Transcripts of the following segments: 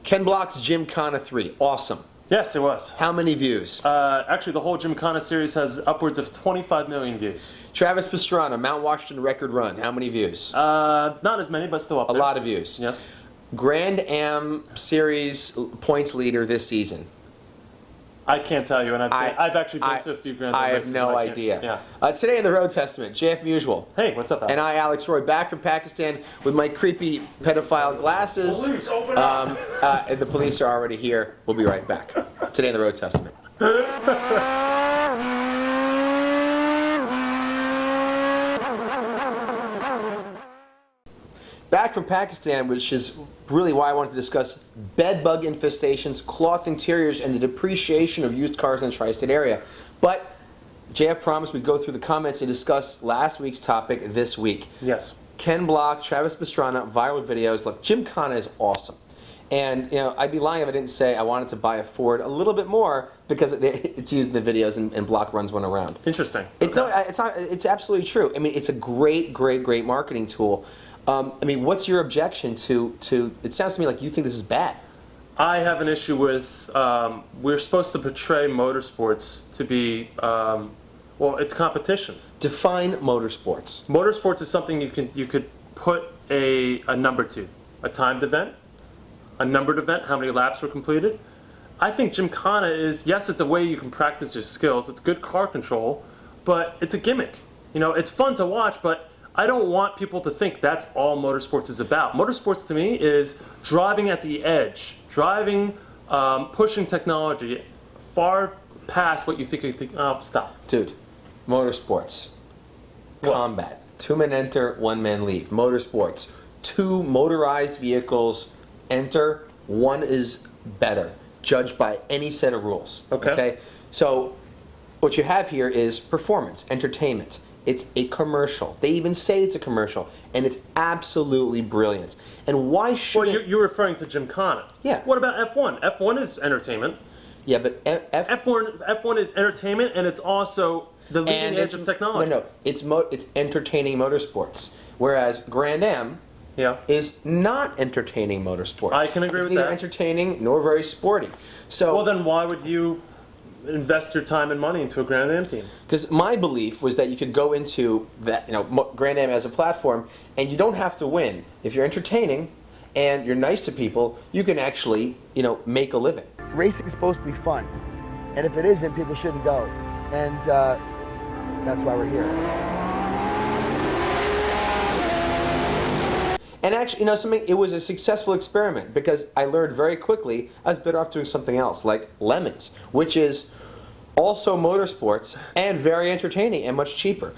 Ken Block's Gymkhana 3, awesome. Yes, it was. How many views? Actually, the whole Gymkhana series has upwards of 25 million views. Travis Pastrana, Mount Washington record run, how many views? Not as many, but still up there. A lot of views. Yes. Grand Am series points leader this season. I can't tell you, and I've actually been to a few Grand Am I have races. no idea. Yeah. Today in the Road Testament, JF Musial. Hey, what's up, Alex? And I, Alex Roy, back from Pakistan with my creepy pedophile glasses. Police, open up! And the police are already here. We'll be right back. Today in the Road Testament. Back from Pakistan, which is really why I wanted to discuss bed bug infestations, cloth interiors, and the depreciation of used cars in the tri-state area. But JF promised we'd go through the comments and discuss last week's topic this week. Yes. Ken Block, Travis Pastrana, viral videos. Look, Gymkhana is awesome. And, you know, I'd be lying if I didn't say I wanted to buy a Ford a little bit more because it's used in the videos and Block runs one around. Interesting. It's absolutely true. I mean, it's a great marketing tool. I mean, what's your objection to? It sounds to me like you think this is bad. I have an issue with. We're supposed to portray motorsports to be, well, it's competition. Define motorsports. Motorsports is something you could put a number to, a timed event, a numbered event, how many laps were completed. I think Gymkhana is, yes, it's a way you can practice your skills. It's good car control, but it's a gimmick. You know, it's fun to watch, but I don't want people to think that's all motorsports is about. Motorsports to me is driving at the edge, driving, pushing technology far past what you think you think. Oh, stop. Dude, motorsports. What? Combat. 2 men enter, 1 man leave. Motorsports. 2 motorized vehicles enter, 1 is better, judged by any set of rules. Okay? So what you have here is performance, entertainment. It's a commercial. They even say it's a commercial, and it's absolutely brilliant. And why should you're referring to Gymkhana. Yeah. What about F1? F1 is entertainment. Yeah, but F1 is entertainment, and it's also the leading edge of technology. No, it's entertaining motorsports. Whereas Grand Am is not entertaining motorsports. I can agree with that. It's neither entertaining nor very sporty. So well, then why would you invest your time and money into a Grand Am team? Because my belief was that you could go into that, Grand Am as a platform, and you don't have to win. If you're entertaining and you're nice to people, you can actually, make a living. Racing is supposed to be fun, and if it isn't, people shouldn't go, and that's why we're here. And actually, it was a successful experiment because I learned very quickly I was better off doing something else, like Lemons, which is also motorsports and very entertaining and much cheaper.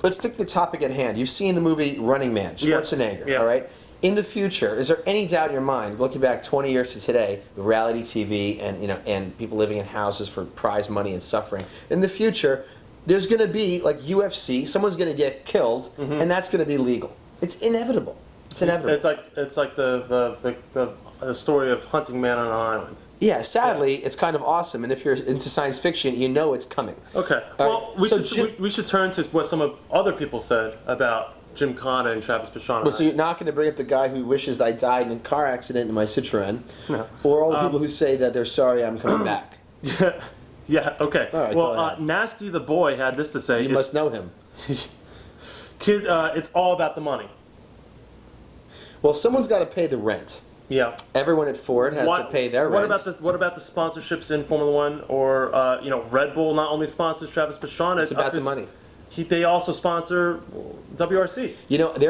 Let's stick to the topic at hand. You've seen the movie Running Man, Schwarzenegger, Yes. all right? In the future, is there any doubt in your mind, looking back 20 years to today, with reality TV and people living in houses for prize money and suffering, in the future, there's going to be, like UFC, someone's going to get killed, and that's going to be legal. It's inevitable. It's inevitable. It's like the story of hunting man on an island. Yeah, sadly, it's kind of awesome, and if you're into science fiction, you know it's coming. Okay. Well, we should turn to what some of other people said about Gymkhana and Travis Pastrana. Well, so you're not going to bring up the guy who wishes I died in a car accident in my Citroen, or all the people who say that they're sorry I'm coming back. Yeah. Okay. All right, well, Nasty the Boy had this to say. You must know him. Kid, it's all about the money. Well, someone's got to pay the rent. Yeah. Everyone at Ford has to pay their rent. What about the sponsorships in Formula One or Red Bull? Not only sponsors Travis Pastrana. It's about the money. They also sponsor WRC.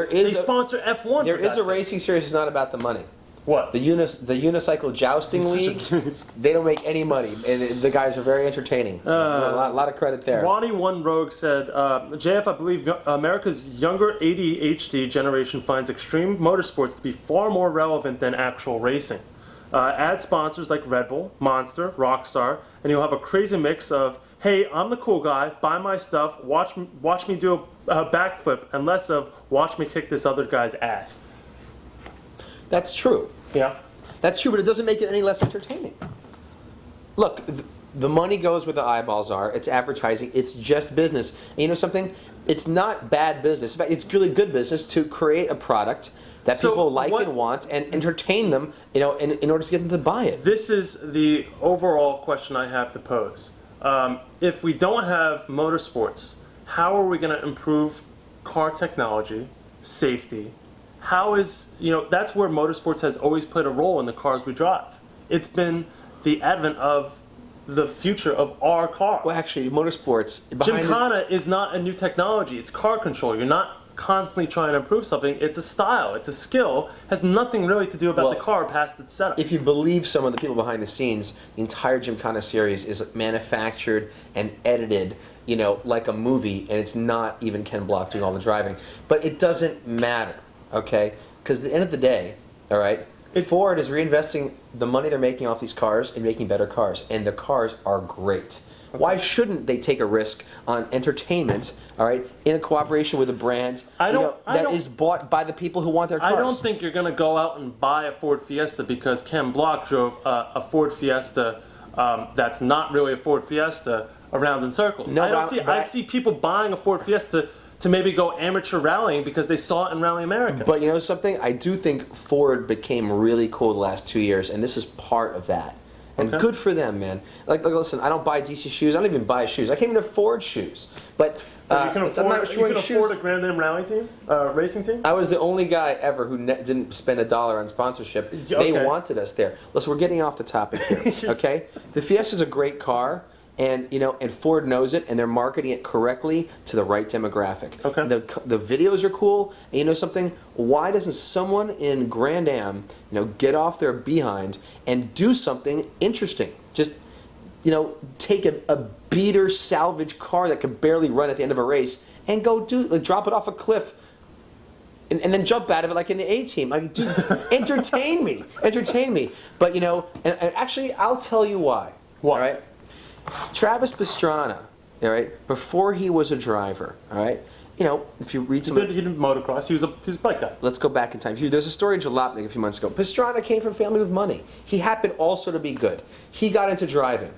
They sponsor F1. There is a racing series that's not about the money. What? The unicycle jousting league. They don't make any money, and the guys are very entertaining. A lot of credit there. Ronnie One Rogue said, "JF, I believe America's younger ADHD generation finds extreme motorsports to be far more relevant than actual racing. Add sponsors like Red Bull, Monster, Rockstar, and you'll have a crazy mix of, hey, I'm the cool guy, buy my stuff, watch me do a backflip, and less of watch me kick this other guy's ass." That's true. Yeah. That's true, but it doesn't make it any less entertaining. Look, the money goes where the eyeballs are. It's advertising. It's just business. And you know something? It's not bad business. In fact, it's really good business to create a product that So people like what- and want, and entertain them, in order to get them to buy it. This is the overall question I have to pose. If we don't have motorsports, how are we going to improve car technology, safety? How is, that's where motorsports has always played a role in the cars we drive. It's been the advent of the future of our cars. Well, actually, motorsports behind Gymkhana is not a new technology. It's car control. You're not constantly trying to improve something. It's a style. It's a skill. Has nothing really to do about Well, the car past its setup. if you believe some of the people behind the scenes, the entire Gymkhana series is manufactured and edited, like a movie, and it's not even Ken Block doing all the driving. But it doesn't matter, okay? Because at the end of the day, all right, Ford is reinvesting the money they're making off these cars and making better cars, and the cars are great. Why shouldn't they take a risk on entertainment, all right, in a cooperation with a brand that is bought by the people who want their cars? I don't think you're going to go out and buy a Ford Fiesta because Ken Block drove a Ford Fiesta that's not really a Ford Fiesta around in circles. No, I see people buying a Ford Fiesta to maybe go amateur rallying because they saw it in Rally America. But you know something? I do think Ford became really cool the last 2 years, and this is part of that. And good for them, man. Like, listen, I don't buy DC shoes. I don't even buy shoes. I can't even afford shoes. But you can I'm not afford, shoes. a Grand Am rally team, racing team? I was the only guy ever who didn't spend $1 on sponsorship. Okay. They wanted us there. Listen, we're getting off the topic here, okay? The Fiesta's a great car, and Ford knows it, and they're marketing it correctly to the right demographic. Okay. The videos are cool, and you know something? Why doesn't someone in Grand Am, get off their behind and do something interesting? Just, take a beater salvage car that can barely run at the end of a race and go drop it off a cliff. And then jump out of it like in the A-Team. Like, dude, entertain me. But, and actually, I'll tell you why. Why? All right? Travis Pastrana, all right, before he was a driver, all right, if you read some... He did motocross. He was a bike guy. Let's go back in time. There's a story in Jalopnik a few months ago. Pastrana came from a family with money. He happened also to be good. He got into driving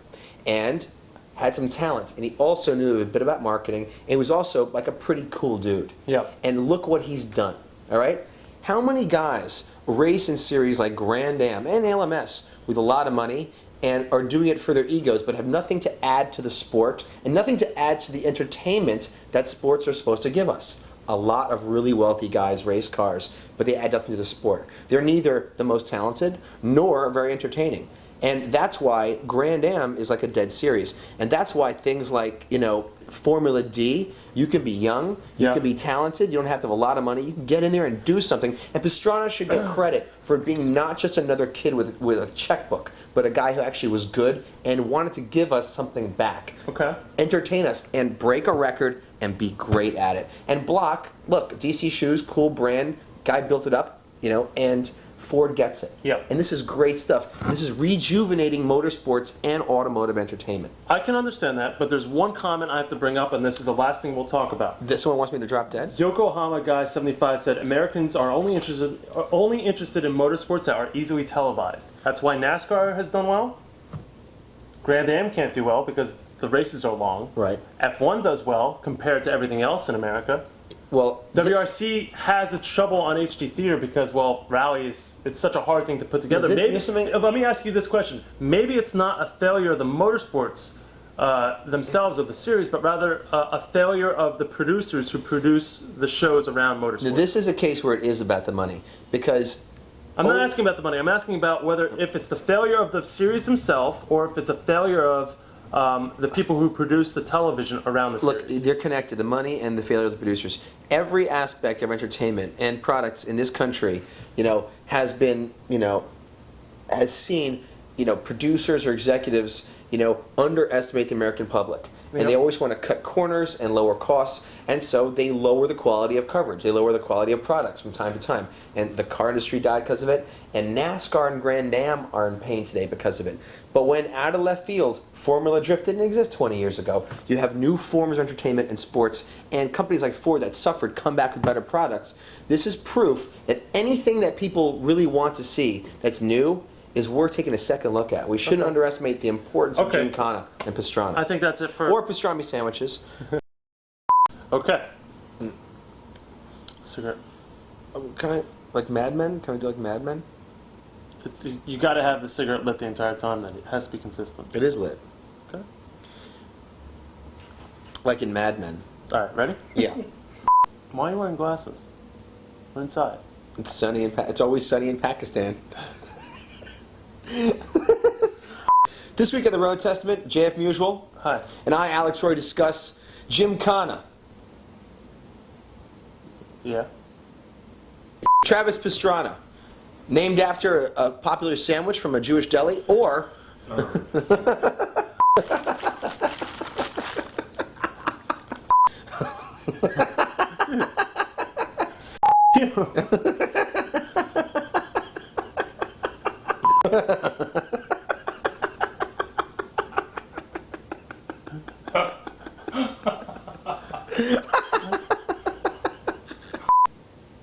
and had some talent, and he also knew a bit about marketing, and he was also like a pretty cool dude. Yeah. And look what he's done, all right? How many guys race in series like Grand Am and LMS with a lot of money and are doing it for their egos, but have nothing to add to the sport and nothing to add to the entertainment that sports are supposed to give us? A lot of really wealthy guys race cars, but they add nothing to the sport. They're neither the most talented nor very entertaining. And that's why Grand Am is like a dead series. And that's why things like, Formula D, you can be young, you can be talented, you don't have to have a lot of money, you can get in there and do something. And Pastrana should get credit for being not just another kid with a checkbook, but a guy who actually was good and wanted to give us something back. Okay. Entertain us and break a record and be great at it. And Block, look, DC shoes, cool brand, guy built it up, and Ford gets it. Yep. And this is great stuff. This is rejuvenating motorsports and automotive entertainment. I can understand that, but there's one comment I have to bring up, and this is the last thing we'll talk about. This one wants me to drop dead? Yokohama Guy 75 said Americans are only interested in motorsports that are easily televised. That's why NASCAR has done well. Grand Am can't do well because the races are long. Right. F1 does well compared to everything else in America. Well, WRC has its trouble on HD theater because, rally it's such a hard thing to put together. Let me ask you this question. Maybe it's not a failure of the motorsports themselves or the series, but rather a failure of the producers who produce the shows around motorsports. this is a case where it is about the money because... I'm not asking about the money. I'm asking about if it's the failure of the series themselves or if it's a failure of the people who produce the television around the series. Look, they're connected, the money and the failure of the producers. Every aspect of entertainment and products in this country, has been, has seen, producers or executives, underestimate the American public. And they always want to cut corners and lower costs, and so they lower the quality of coverage. They lower the quality of products from time to time. And the car industry died because of it, and NASCAR and Grand Am are in pain today because of it. But when out of left field, Formula Drift didn't exist 20 years ago, you have new forms of entertainment and sports, and companies like Ford that suffered come back with better products. This is proof that anything that people really want to see that's new is worth taking a second look at. We shouldn't underestimate the importance of Gymkhana and Pastrana. I think that's it for... Or pastrami sandwiches. Okay. Cigarette. Can I... Like Mad Men? Can we do like Mad Men? You got to have the cigarette lit the entire time. Then it has to be consistent. It is lit. Okay. Like in Mad Men. All right, ready? Yeah. Why are you wearing glasses? We're inside. It's sunny in it's always sunny in Pakistan. This week on the Road Testament, JF Musial. Hi. And I, Alex Roy, discuss Gymkhana. Yeah. Travis Pastrana, named after a popular sandwich from a Jewish deli, or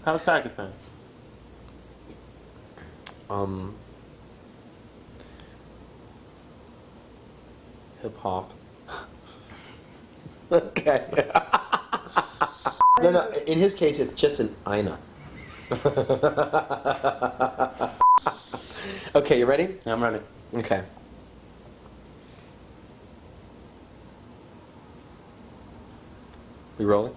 How's Pakistan? hip hop. Okay. No. In his case, it's just an Aina. Okay, you ready? Yeah, I'm ready. Okay. We rolling?